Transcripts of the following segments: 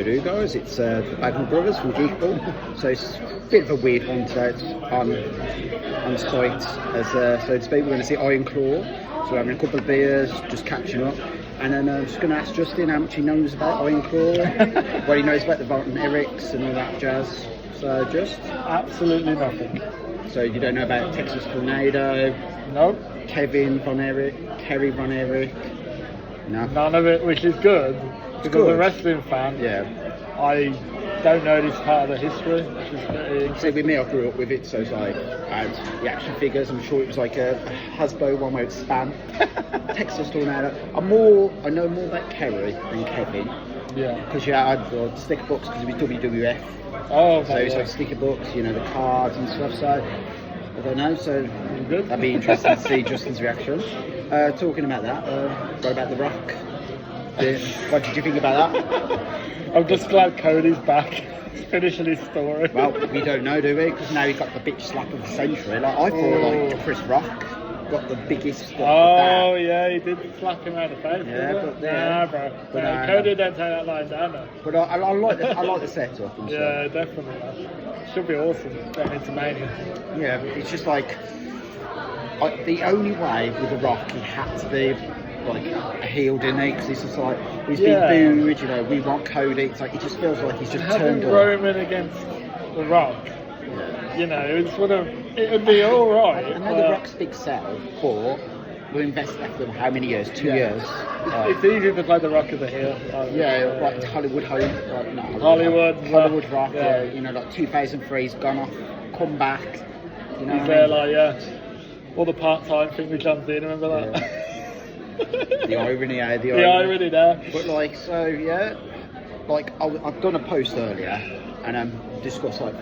do, guys. It's the Bloodline brothers from Geekple. So it's a bit of a weird one today. It's on site, as so to speak. We're going to see Iron Claw. So we're having a couple of beers, just catching up. And then I'm just going to ask Justin how much he knows about Iron Claw, what he knows about the Von Erichs and all that jazz. So just absolutely nothing. So you don't know about Texas Tornado? Nope. Kevin Von Erich, Kerry Von Erich? No. None of it, which is good. Because I'm a wrestling fan. Yeah. I don't know this part of the history, which is pretty. See, with me, I grew up with it, so it's like I had the action figures. I'm sure it was like a Hasbro one where it span. Texas Tornado. I know more about Kerry than Kevin. Yeah. Because I had sticker books because it was WWF. Oh, okay, so it's like sticker books, you know, the cards and stuff. So I don't know. So good. That'd be interesting to see Justin's reaction. Talking about that, what about The Rock? What did you think about that? I'm just glad Cody's back. He's finishing his story. Well, we don't know, do we? Because now he got the bitch slap of the century. Like I thought, like Chris Rock got the biggest. Oh yeah, he did slap him out of the face. Yeah, but nah, bro. But Cody don't take that line down though. But I like the setup. And yeah, definitely. Should be awesome getting into Mania. Yeah, it's just like the only way with The Rock he had to be like a heel, didn't he? Because it's just like he's been booed. You know, we want Cody. It's like it just feels like he's just turned on. Roman against The Rock. Yeah. You know, it would be all right. I know The Rock's big sell, but we'll invest after how many years? 2 years. It's easy to play The Rock as a heel. Like Hollywood Rock. Hollywood Rock. Yeah. You know, like 2003, he's gone off, come back. You know, he's there all the part-time thing with John Cena. Remember that? Yeah. The irony, the irony there. But like, so yeah, like I've done a post earlier and discussed like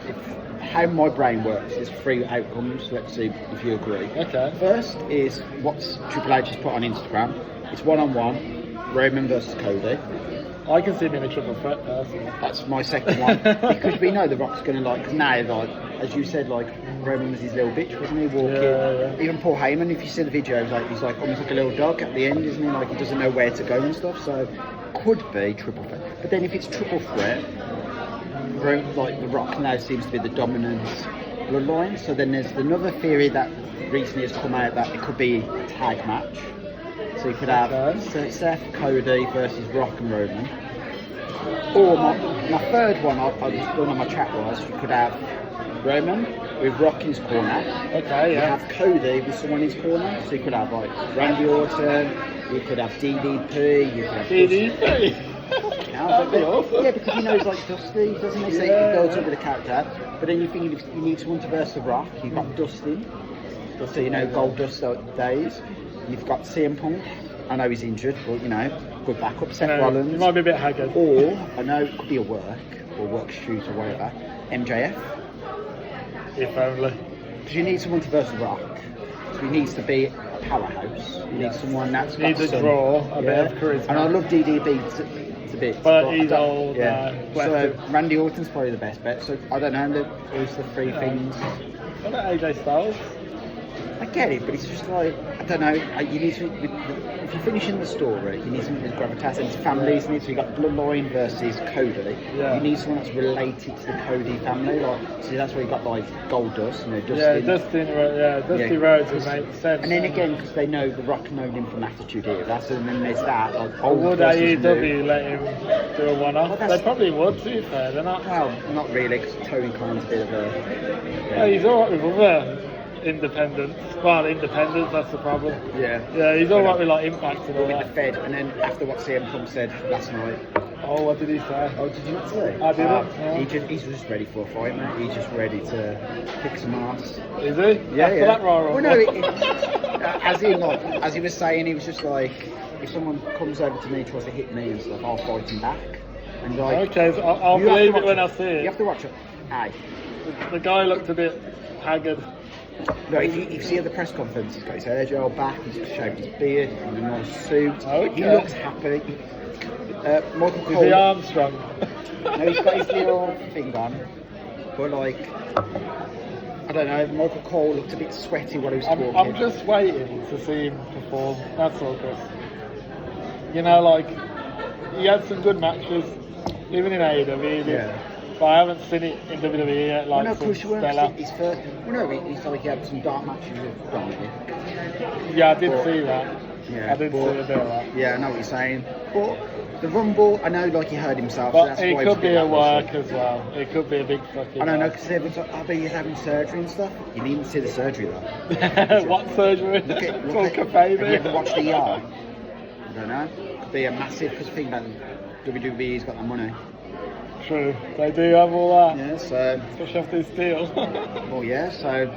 how my brain works. There's 3 outcomes. Let's see if you agree. Okay. First is what's Triple H has put on Instagram. It's 1-on-1, Roman versus Cody. I can see him in a triple threat personally. That's my second one because we know The Rock's going to like now, like as you said, like Roman was his little bitch, wasn't he? Walking. Yeah. Even Paul Heyman, if you see the video, he's like almost like a little dog at the end, isn't he? Like he doesn't know where to go and stuff. So could be triple threat. But then if it's triple threat, like The Rock now seems to be the dominant bloodline. So then there's another theory that recently has come out that it could be a tag match. So you could have Seth, Cody versus Rock and Roman. Or my third one I've just done on my chat was you could have Roman with Rock in his corner. Okay, You have Cody with someone in his corner. So you could have like Randy Orton, you could have DDP, you could have DDP. That'd be awesome. Yeah, because he knows like Dusty, doesn't he? So he builds up with the character. But then you think if you need someone to verse The Rock, you've got Dustin. So you know, Gold Dust days. You've got CM Punk. I know he's injured, but you know, good backup. Seth Rollins. He might be a bit haggard. Or I know it could be a work shoot or whatever. MJF. If only. Because you need someone to verse The Rock. So he needs to be a powerhouse. You need someone that's got needs a draw, a bit of charisma. And I love DDP to bits. But he's old. So Randy Orton's probably the best bet. So I don't know. Those are the 3 things. What about AJ Styles? I get it, but it's just like I don't know. You need to, if you're finishing the story, you need something with gravitas and it's family, isn't it? So you got Bloodline versus Cody. Yeah. You need someone that's related to the Cody family. Like, so that's where you got like Goldust, you know, Dustin. Dusty Rhodes would make sense. And then again, because they know The Rock known him from Attitude Era, and then there's that. Like, would AEW let him do a one-off? Well, they probably would, to be fair. They're not. Well, not really, because Tony Khan's a bit of a. Yeah, he's alright with other independents. Well, independents, that's the problem. Yeah, he's alright with like Impact and all with that. the Fed, and then after what CM Punk said last night. Oh, what did he say? Oh, did you not see? I didn't. He's just ready for a fight, mate. He's just ready to kick some ass. Is he? Yeah, after that raw. Well, no, as he was saying, he was just like, if someone comes over to me, tries to hit me and stuff, I'll fight him back. And like, okay, so I'll believe it when I see it. You have to watch it. Aye. The guy looked a bit haggard. No, if you see at the press conference, he's got his hair gel back, he's shaved his beard, he's in a nice suit. Okay. He looks happy. Michael Cole. Is he Armstrong? No, he's got his little thing on. But like, I don't know, Michael Cole looked a bit sweaty while he was talking. I'm just waiting to see him perform. That's all, Chris. You know, like, he had some good matches. Even in AEW, he did. Yeah. But I haven't seen it in WWE yet. Like, No, of course since you weren't. Stella. His first. Well, no, he's like he had some dark matches with Dominic. Yeah, I did But- see that. Yeah, I did see a bit of that. Yeah, I know what you're saying. But the Rumble, I know, like he hurt himself. So But that's it why could be a work lacklustre. as well. It could be a big fucking. I don't know, work. because everyone's like, oh, but he's having surgery and stuff. You needn't see the surgery though. What surgery? Look at, Talk a have you baby. ever watched ER? I don't know. Could be a massive, because the thing that WWE's got the money. True. They do have all that. Yeah, so, Especially after this deal. well, yeah, so,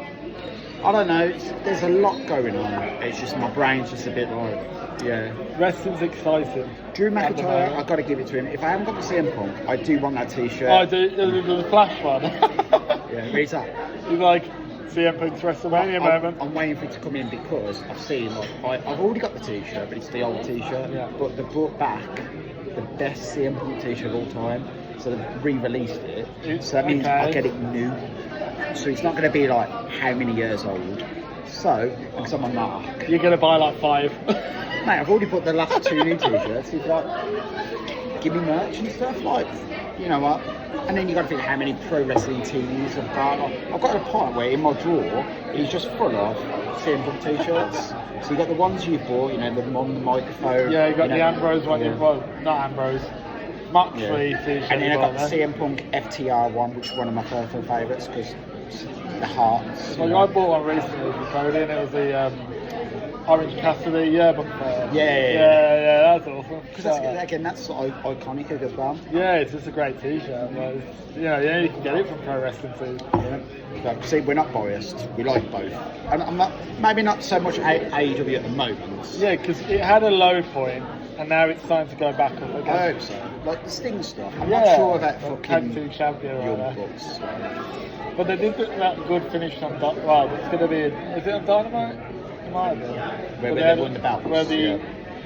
I don't know, there's a lot going on. It's just, my brain's just a bit like, yeah. Wrestling's exciting. Drew At the McIntyre, moment. I've got to give it to him. If I haven't got the CM Punk, I do want that t-shirt. Oh, the Flash one. Yeah, where's that? He's like CM Punk's WrestleMania moment. I'm waiting for it to come in because I've seen, like, I've already got the t-shirt, but it's the old t-shirt. Yeah. But they brought back the best CM Punk t-shirt of all time. So they've re-released it. So that means Okay. I'll get it new. So it's not going to be like how many years old. So, because I'm a mark. You're gonna buy like 5. Mate, I've already bought the last 2 new t-shirts. He's like, give me merch and stuff. Like, you know what? And then you got to think how many pro wrestling tees I've got. I've got a point where in my drawer it's just full of CM Punk t-shirts. So you got the ones you bought, you know, the on the microphone. Yeah, you got know, the Ambrose one. yeah. Well, not Ambrose. Moxley Yeah. t-shirt. And then you I got bought the there. CM Punk FTR one, which is one of my personal favourites because the hearts. Well, I bought one recently for Cody, and it was the Orange Cassidy yearbook fair. Yeah, that's awesome. Because that's iconic as well. Yeah, it's just a great t-shirt. But yeah, you can get it from Pro Wrestling too. Yeah. But see, we're not biased. We like both. And I'm not, maybe not so much AEW at the moment. Yeah, because it had a low point, and now it's time to go back up again. I hope so. Like the Sting stuff. I'm Yeah, not sure about the fucking tag team champion or Young whatever. Bucks. But they did that good finish on well, it's going to be, is it on Dynamite? It might have been. Where But they won the belts, Where yeah.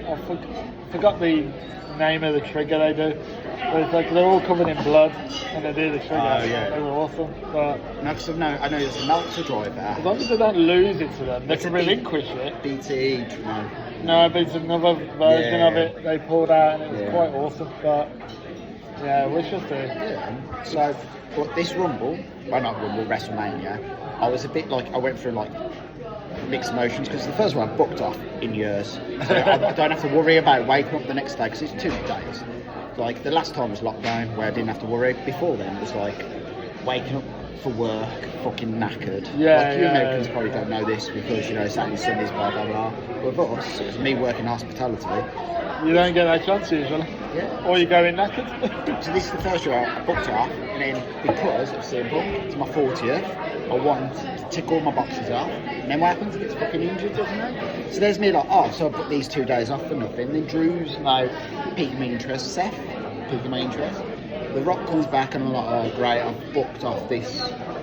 I forgot the name of the trigger they do. But it's like they're all covered in blood and they do the trigger. Oh, yeah. They were awesome. But No, because I know there's a Meltzer driver. as long as they don't lose it to them, they It's can a big- relinquish it. BT, no. No, but it's another version Yeah. of it they pulled out and it was Yeah. quite awesome. But yeah, we shall see. Yeah. So, but this Rumble, well not Rumble, WrestleMania, I was a bit like, I went through like mixed emotions because the first one I booked off in years. So I don't have to worry about waking up the next day because it's 2 days. Like the last time was lockdown where I didn't have to worry. Before then it was like waking up for work, fucking knackered. Yeah, like you yeah, Americans yeah. probably don't know this because, you know, Saturday, Sundays, blah, blah, blah. But with us, it was me working hospitality. You don't get that chance usually. Yeah. Or you go in knackered. So this is the first year I booked it off, and then because of simple, it's my 40th, I want to tick all my boxes off. And then what happens? It gets fucking injured, doesn't it? So there's me like, oh, so I put these 2 days off for nothing. Then Drew's now piquing my interest, Seth piquing my interest. The Rock comes back and I'm like, oh great, I've booked off this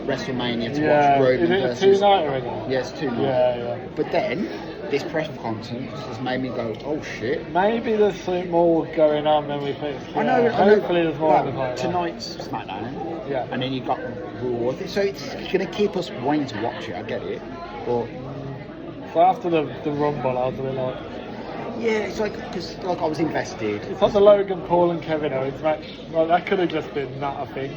WrestleMania to Yeah, watch Roman is it a versus... 2-nighter again? Yes, 2 nights. Yeah. But then this press conference has made me go, oh shit. Maybe there's something more going on than we think. I know. Hopefully there's more in the well, pipeline. tonight's SmackDown. Yeah. And then you've got Raw. So it's going to keep us wanting to watch it. I get it. But So after the Rumble, I was a bit like, yeah, it's like because like I was invested. it's like the Logan Paul and Kevin Owens match. Well, that could have just been not a thing.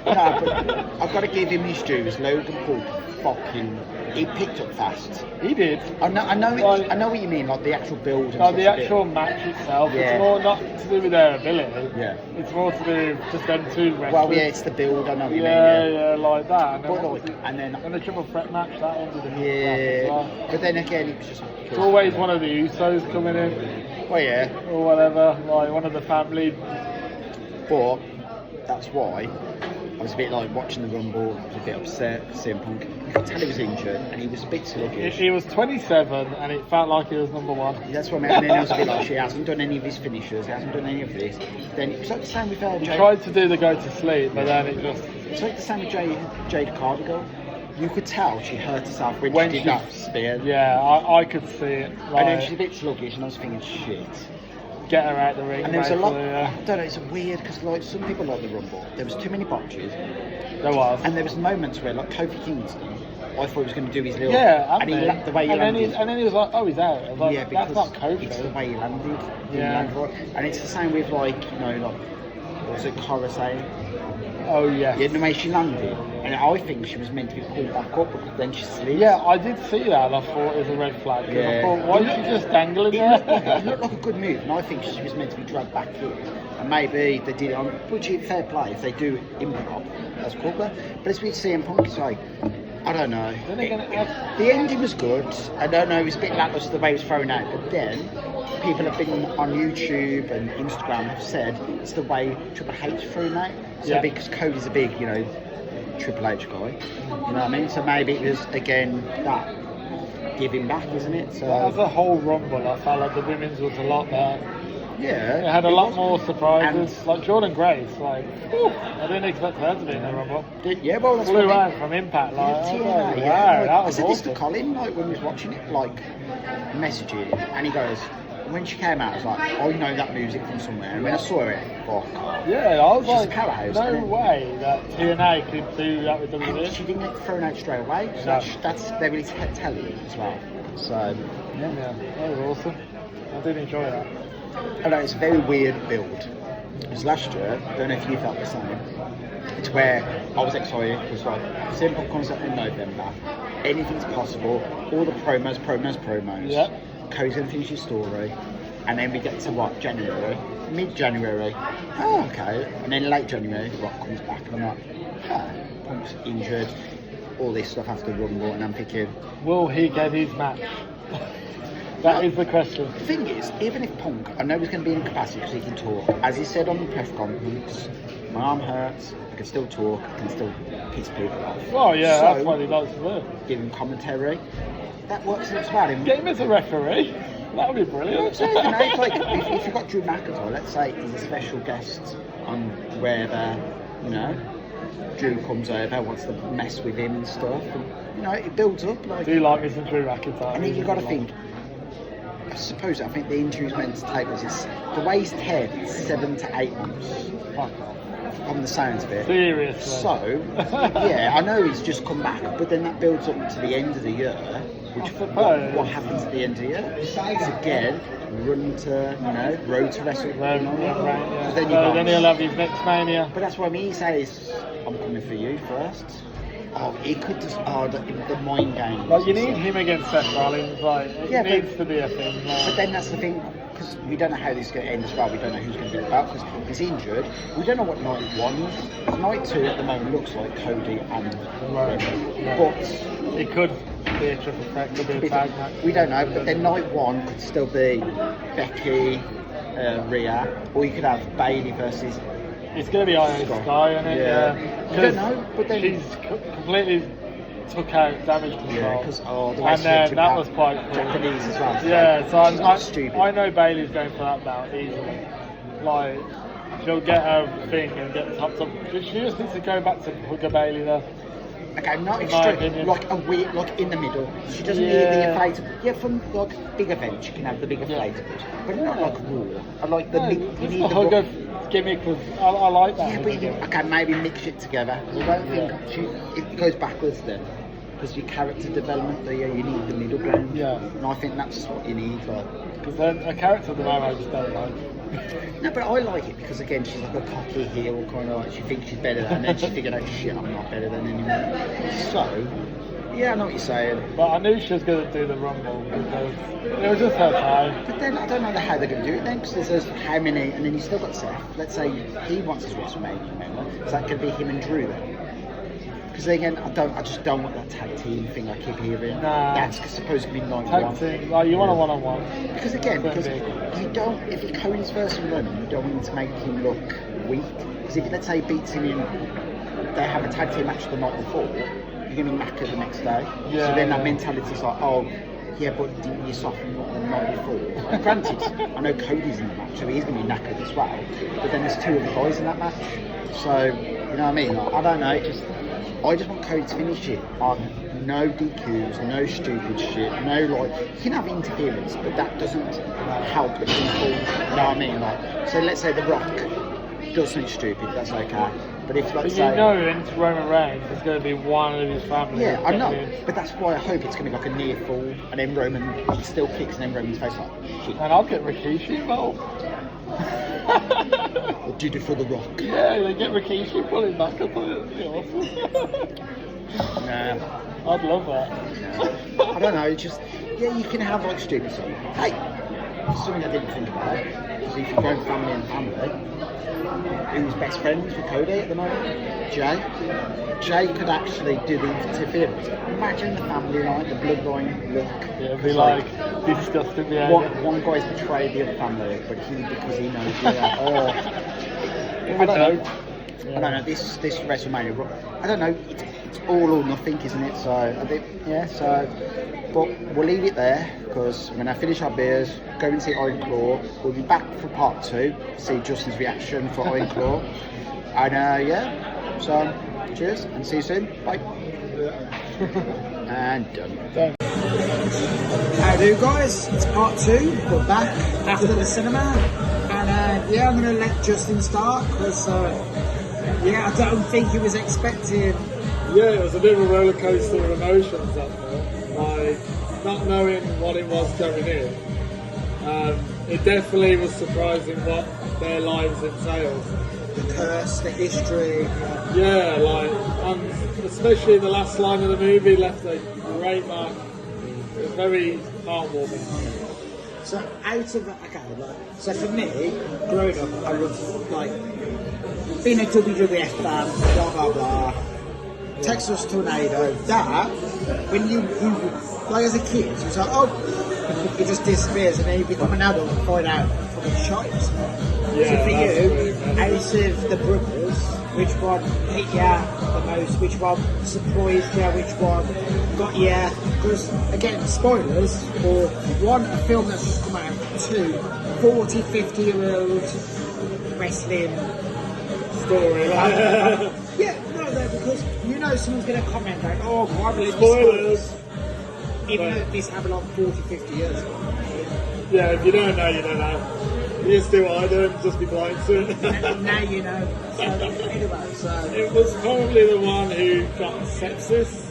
No, but I've got to give him his dues. Logan Paul he picked up fast. He did. I know what you mean, like the actual build and No, stuff the a bit. actual match itself, Yeah. it's more not to do with their ability. Yeah. It's more to do with just them two wrestlers. Well, yeah, it's the build. I know what you mean. Yeah, like that. And then, But what was like, it? and then And the triple threat match that ended in yeah, as well. but then again, it was just. It's always one of the Usos coming in Well, yeah. or whatever, like one of the family. But that's why I was a bit like watching the Rumble. I was a bit upset. CM Punk, you could tell he was injured and he was a bit sluggish. He was 27 and it felt like he was number 1. That's what I mean. And then I was a bit like, she hasn't done any of his finishers, he hasn't done any of this. Then it was like the same with He Jade. tried to do the go to sleep, but then it just. It's like the same with Jade Cardigan. You could tell she hurt herself when When she did she- that spear. Yeah, I could see it. Like, And then she's a bit sluggish, and I was thinking, shit. get her out the ring. And there was a lot. basically, I don't know. It's weird because like some people like the Rumble. There was too many botches, There was. and there was moments where like Kofi Kingston, I thought he was going to do his little. Yeah, and the way he landed. and then he was like, oh, he's out. I was like, Yeah, that's because not Kofi. it's the way he landed. He Yeah. landed right. And it's the same with like, you know, like was it Cara saying? Oh yes. Yeah, the way she landed. And I think she was meant to be pulled back up, but then she slid. Yeah, I did see that and I thought it was a red flag. 'Cause I thought, why is she just dangling It there? looked like a good move, and I think she was meant to be dragged back in. And maybe they did it on, which is fair play if they do improv, that's cool. But it's with CM Punk, it's like, I don't know. Then again, The ending was good. I don't know, it was a bit lacklustre the way it was thrown out, but then people have been on YouTube and Instagram have said it's the way Triple H threw out. So Yeah. because Cody's a big, Triple H guy, you know what I mean? So maybe it was again that giving back, isn't it? So as a whole rumble, I felt like the women's was a lot better. yeah, It had a lot was. more surprises. Like Jordan Grace, like, whew, I didn't expect her to be in the rumble. Yeah, well, that's Flew what I out from Impact, like, I was TNA, like, yeah. wow, Like, that I was said this to awesome. Colin, like when he was watching it, like messaging, and he goes, when she came out, I was like, I know that music from somewhere. And when I saw it, fuck. Yeah, I was She's a like, powerhouse, no isn't it? way that TNA could do that with And WWE. she didn't get thrown out straight away. So No. that's they really tell you as well. So Yeah, that was awesome. I did enjoy that. I know it's a very weird build. Because last year, I don't know if you felt the same. It's where I was excited because like simple concept in November, anything's possible. All the promos. Yeah. Cody's gonna finish his story, and then we get to what January, mid-January. Oh, okay, and then late January, Rock comes back, and I'm like, Punk's injured. All this stuff after Rumble, and I'm thinking, Will he get his match? That is the question. the thing is, even if Punk, I know he's going to be in capacity because he can talk. As he said on the press conference, my arm hurts, I can still talk, I can still piss people off. Well, yeah, So, that's what he likes to do. give him commentary. That works as well. Get him as a referee. That would be You know what I'm brilliant. saying? You know, it's like if you've got Drew McIntyre, let's say he's a special guest on wherever, Drew comes over, wants to mess with him and stuff. And, it builds up. Like, Do you like me some Drew McIntyre? and then you've got to think, I think the injury's meant to take us. It's the way he's teared, it's 7 to 8 months. Fuck off. On the sounds of it. Seriously. So, yeah, I know he's just come back, but then that builds up to the end of the year. Which I suppose. what happens at the end of the year? It's again run to road to WrestleMania. Yeah. Then, Then he'll have his next Mania. but that's what I mean. He says, "I'm coming for you first." Oh, he could just the mind games. Like, you need him against Seth Rollins. Like, it Yeah, but- needs to be a thing. But Like, then that's the thing, because we don't know how this is going to end as well. We don't know who's going to be about because he's injured. We don't know what night 1 is. Night 2 at the moment looks like Cody and Right. Yeah. but it could be a triple threat, could be a tag match. we don't know. But then night 1 could still be Becky, Rhea, or you could have Bailey versus. It's going to be Io Sky, isn't it? Yeah. You don't 'Cause know, but then she's completely took out damage control. Yeah, because the way and she then took that out was quite cool. Japanese as well. Yeah, so She's not stupid. I know Bailey's going for that belt easily. Like, she'll get her thing and get the tops up. She just needs to go back to Hooker Bailey there. Okay, not In my extreme, opinion. like a weird, like in the middle. She doesn't need Yeah. the inflatable. Yeah, from like big events, you can have the big inflatables, but not like Raw. I like the No, you just need the the Hooker gimmick was, I like that. Yeah, but okay, maybe mix it together. I don't think it goes backwards then. Because your character development, you need the middle ground. Yeah. And I think that's what you need. Like. Because then a character at the moment I just don't like. No, but I like it because again, she's like a cocky heel, kind of like she thinks she's better than, and then she figured out, shit, I'm not better than anyone. So, yeah, I know what you're saying. But I knew she was going to do the Rumble because it was just her time. But then I don't know how they're going to do it then, because there's how many, and then you still got Seth. Let's say he wants his WrestleMania, remember? Is that going to be him and Drew then? Because again, I just don't want that tag team thing I keep hearing. Nah. That's supposed to be night Tag 1. team, like, you want a one-on-one. Because you don't, if he Cody's first run, you don't want him to make him look weak. Because if let's say he beats him in, they have a tag team match the night before, you're going to be knackered the next day. Yeah, So then that yeah. mentality's like, oh, yeah, but didn't you soften up the night before? And granted, I know Cody's in the match, so he's going to be knackered as well. But then there's 2 other guys in that match. So, you know what I mean? Like, I don't know, I just want Cody to finish it on no DQs, no stupid shit, no like, you can have interference, but that doesn't help the people, you know what I mean? Like, so let's say The Rock does something stupid, that's okay. But if, But let's you say... know into Roman Reigns is going to be one of his family. Yeah, I know, but that's why I hope it's going to be like a near fall, and then Roman still kicks, and then Roman's face like, shit. And I'll get Rikishi involved. Or did it for The Rock? Yeah, they get Rikishi pulling back. I thought it would be awesome. Nah. I'd love that. I don't know, it's just, yeah, you can have like stupid stuff. Hey, something I didn't think about. So if you're going family and family, who's best friends with Cody at the moment? Jay. Jay could actually do the interference. Imagine the family line, the bloodline look. Yeah, it'd be like disgusting behaviour. One guy's betrayed the other family, but he because he knows. I don't know. Yeah. I don't know. This WrestleMania. I don't know. It's all or nothing, isn't it? So I think, yeah. So, but we'll leave it there because we're gonna finish our beers, go and see Iron Claw. We'll be back for part 2. See Justin's reaction for Iron Claw. And yeah. So cheers and see you soon. Bye. And done. How do guys? It's part 2. We're back after the cinema, and yeah, I'm gonna let Justin start because yeah, I don't think he was expecting. Yeah, it was a bit of a roller coaster of emotions that film. Like not knowing what it was going in. It definitely was surprising what their lives entailed. The curse, the history. Yeah, like especially the last line of the movie left a great mark. It was very heartwarming. So out of so for me, growing up, I was like being a WWF fan, blah blah blah. Texas Tornado. That when you like as a kid, you was like, oh, it just disappears, and then you become an adult and find out fucking shite. Yeah, so for you, that's out of the brothers, which one hit you the most? Which one surprised you? Which one got you? Because again, spoilers for one, a film that's just come out. 2, 40, 50-year-old wrestling story. Yeah, no, because you know someone's going to comment like, oh, why believe spoilers. Even though this happened like 40, 50 years ago. Yeah, if you don't know, you don't know. You just do what I do and just be blind to it. Now you know. So, anyway, so. It was probably the one who got sepsis.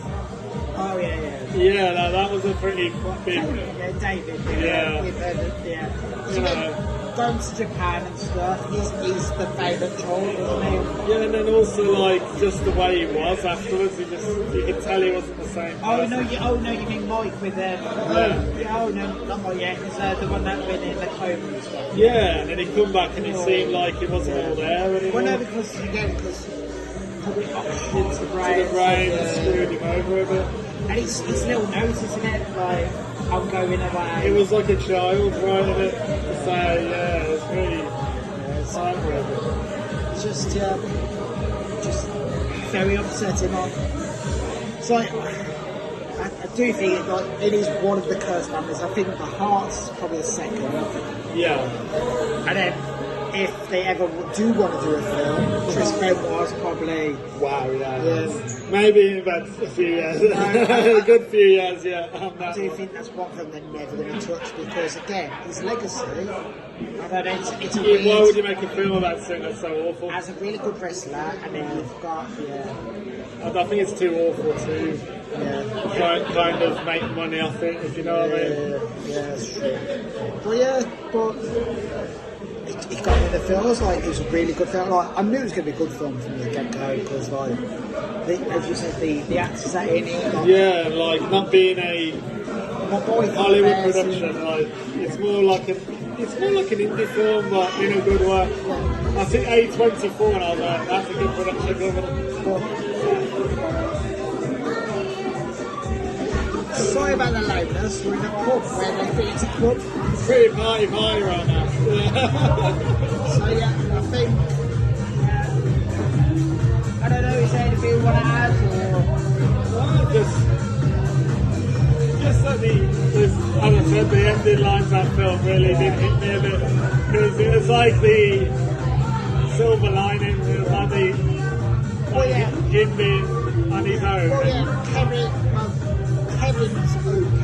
Oh, yeah. Yeah, that was a pretty big. Yeah, David. Yeah. Yeah. You know. Going to Japan and stuff, he's the favourite child, isn't he? Yeah, and then also like just the way he was afterwards, you could tell he wasn't the same person. Oh no, you mean Mike with oh no, not Mike yet, it's the one that's been in the coma and stuff. Yeah, and then he come back and it seemed like he wasn't all there anymore. Well no, because probably oxygen to the brain and screwed him over a bit. And it's little notes, isn't it? Like, I'm going away. It was like a child writing it. So, yeah, it was really heartbreaking. It's just very upsetting. So, I do think it is one of the cursed families. I think the Heart's probably the second. Yeah. And then, if they ever do want to do a film, Chris Benoit's probably... Wow, yeah. Maybe in about a few years. A good few years, yeah. I do think that's one film they're never going to touch because, again, his legacy, I don't know, it's a really... Why would you make a film about something that's so awful? As a really good wrestler, and then you've got, I think it's too awful to kind of make money off it, if you know what I mean. Yeah, that's true. But it got me the film. I was like, it was a really good film. Like, I knew it was going to be a good film from the get-go because, like, as you said, the actors that are in it. Like, like not being a Hollywood production. Like, it's more like an indie film, but in a good way. I think A24, and I was like, that's a good production. Sorry about the loudness. We're in a pub where they think it's a club. It's pretty party right now. So yeah, I think I don't know. Is there anything you want to add or just that as I said, the ending lines of that film really did hit me a bit because it was like the silver lining. It was like him being on his own. Well, yeah, Kevin's okay,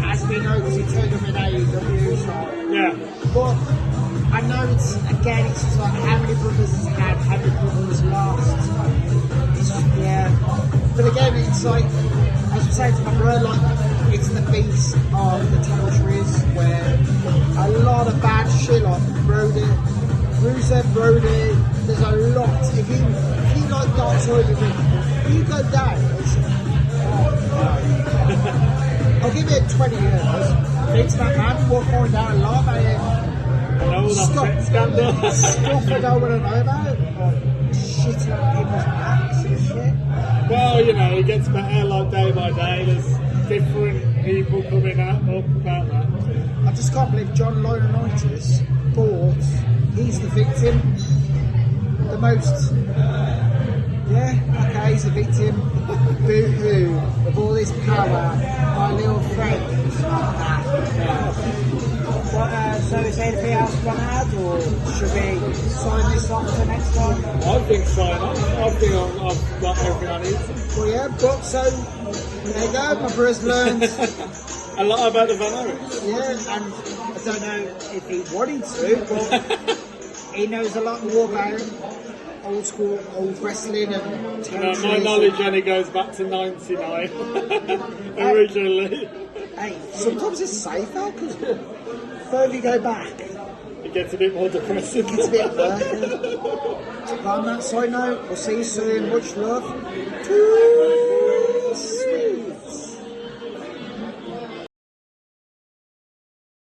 as we know, because he turned up in AEW. So. Yeah. But I know it's just like how many brothers he's had, how many brothers lost. But again, it's like, as you say to my brother, like, it's the beast of the territories where a lot of bad shit, like Brody, Rusev, Brody, there's a lot. If you like dark side of it, you go down. I'll give it 20 years. Vince McMahon will find out a lot about it. No, that sex scandal. Stuff I don't want to know about. Shit on people's backs and shit. Well, you know, it gets better like day by day. There's different people coming up about that. I just can't believe John Laurinaitis thought he's the victim. The most. Yeah, okay, he's a victim. Boo-hoo. Of all this power, my little friend. So is anything else run out, or should we sign this off for next time? I think sign up. I think I've got everything I need. Well, yeah, but so there you go. My brother's learned A lot about the Van Ericks. yeah, and I don't know if he wanted to, but he knows a lot more about old school, old wrestling and My knowledge only goes back to 99 originally. Hey, sometimes it's safer because the further you go back, It gets a bit more depressing. it gets a bit murky. But on that side note, we'll see you soon. Much love.